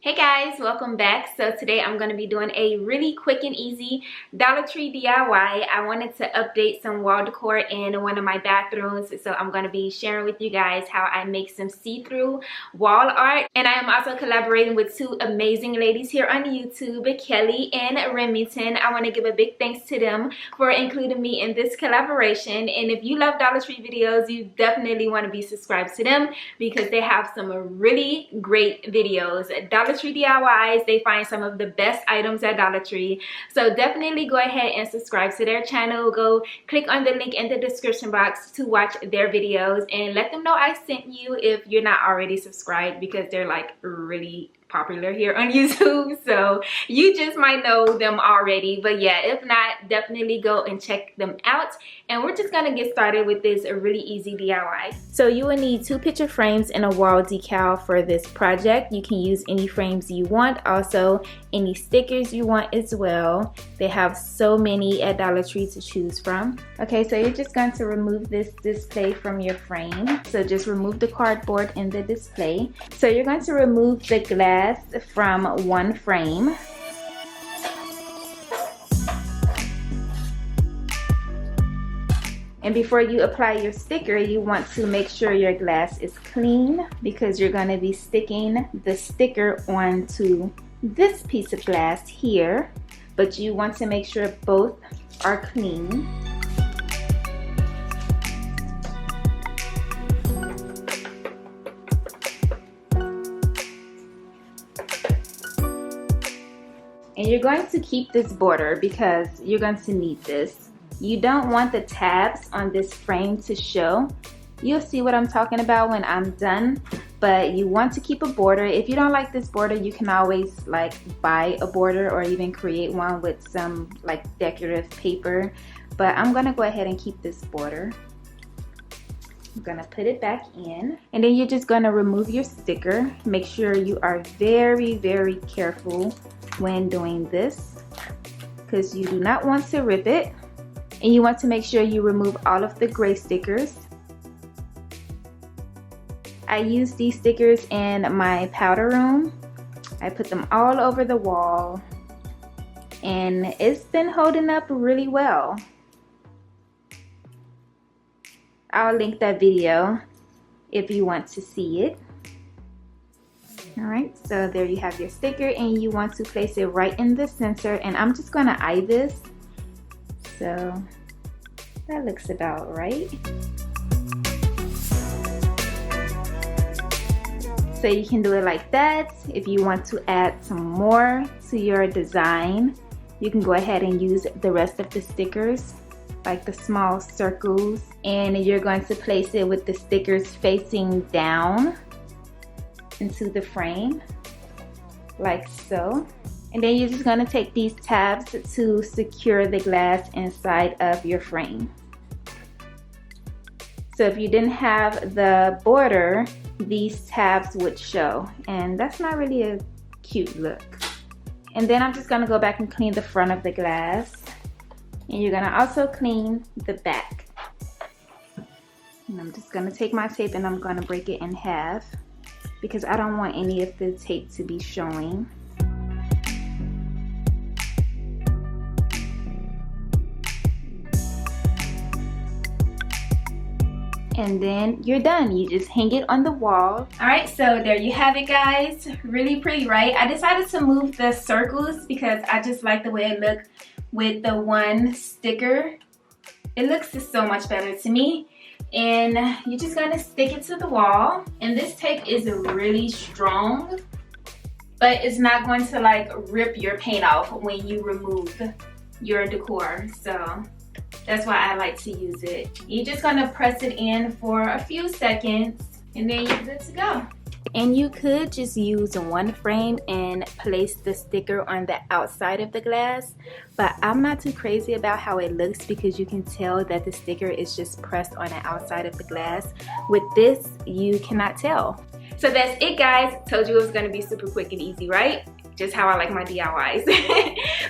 Hey guys, welcome back. So today I'm going to be doing a really quick and easy Dollar Tree DIY. I wanted to update some wall decor in one of my bathrooms, so I'm going to be sharing with you guys how I make some see-through wall art. And I am also collaborating with two amazing ladies here on YouTube, Kelly and Remington. I want to give a big thanks to them for including me in this collaboration. And if you love Dollar Tree videos, you definitely want to be subscribed to them because they have some really great videos. Dollar Tree DIYs, they find some of the best items at Dollar Tree. So definitely go ahead and subscribe to their channel. Go click on the link in the description box to watch their videos and let them know I sent you if you're not already subscribed, because they're like really popular here on YouTube, so you just might know them already. But yeah, if not, definitely go and check them out. And we're just gonna get started with this really easy DIY. So you will need 2 picture frames and a wall decal for this project. You can use any frames you want, also any stickers you want as well. They have so many at Dollar Tree to choose from. Okay, so you're just going to remove this display from your frame. So just remove the cardboard in the display. So you're going to remove the glass from one frame. And before you apply your sticker, you want to make sure your glass is clean, because you're going to be sticking the sticker onto this piece of glass here, but you want to make sure both are clean. And you're going to keep this border because you're going to need this. You don't want the tabs on this frame to show. You'll see what I'm talking about when I'm done, but you want to keep a border. If you don't like this border, you can always like buy a border or even create one with some like decorative paper. But I'm gonna go ahead and keep this border. I'm gonna put it back in, and then you're just gonna remove your sticker. Make sure you are very, very careful when doing this, because you do not want to rip it. And you want to make sure you remove all of the gray stickers. I use these stickers in my powder room. I put them all over the wall, and it's been holding up really well. I'll link that video if you want to see it. Alright, so there you have your sticker, and you want to place it right in the center, and I'm just going to eye this. So that looks about right. So you can do it like that. If you want to add some more to your design, you can go ahead and use the rest of the stickers, like the small circles, and you're going to place it with the stickers facing down into the frame, like so. And then you're just going to take these tabs to secure the glass inside of your frame. So if you didn't have the border, these tabs would show, and that's not really a cute look. And then I'm just going to go back and clean the front of the glass, and you're going to also clean the back. And I'm just going to take my tape and I'm going to break it in half, because I don't want any of the tape to be showing. And then you're done. You just hang it on the wall. Alright, so there you have it, guys. Really pretty, right? I decided to move the circles because I just like the way it looked with the one sticker. It looks just so much better to me. And you're just gonna stick it to the wall. And this tape is really strong, but it's not going to like rip your paint off when you remove your decor. So that's why I like to use it. You're just gonna press it in for a few seconds, and then you're good to go. And you could just use one frame and place the sticker on the outside of the glass, but I'm not too crazy about how it looks because you can tell that the sticker is just pressed on the outside of the glass. With this, you cannot tell. So that's it, guys. Told you it was gonna be super quick and easy, right? Just how I like my DIYs.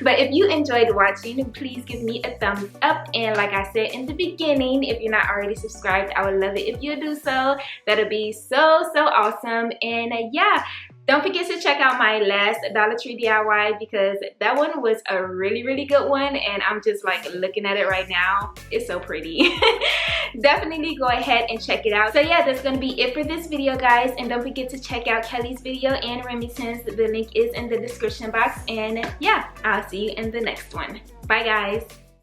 But if you enjoyed watching, please give me a thumbs up. And like I said in the beginning, if you're not already subscribed, I would love it if you do so. That'll be so awesome. And yeah, Don't forget to check out my last Dollar Tree DIY because that one was a really good one, and I'm just like looking at it right now. It's so pretty. Definitely go ahead and check it out. So yeah, that's gonna be it for this video, guys, and don't forget to check out Kelly's video and Remington's. The link is in the description box, and yeah, I'll see you in the next one. Bye, guys.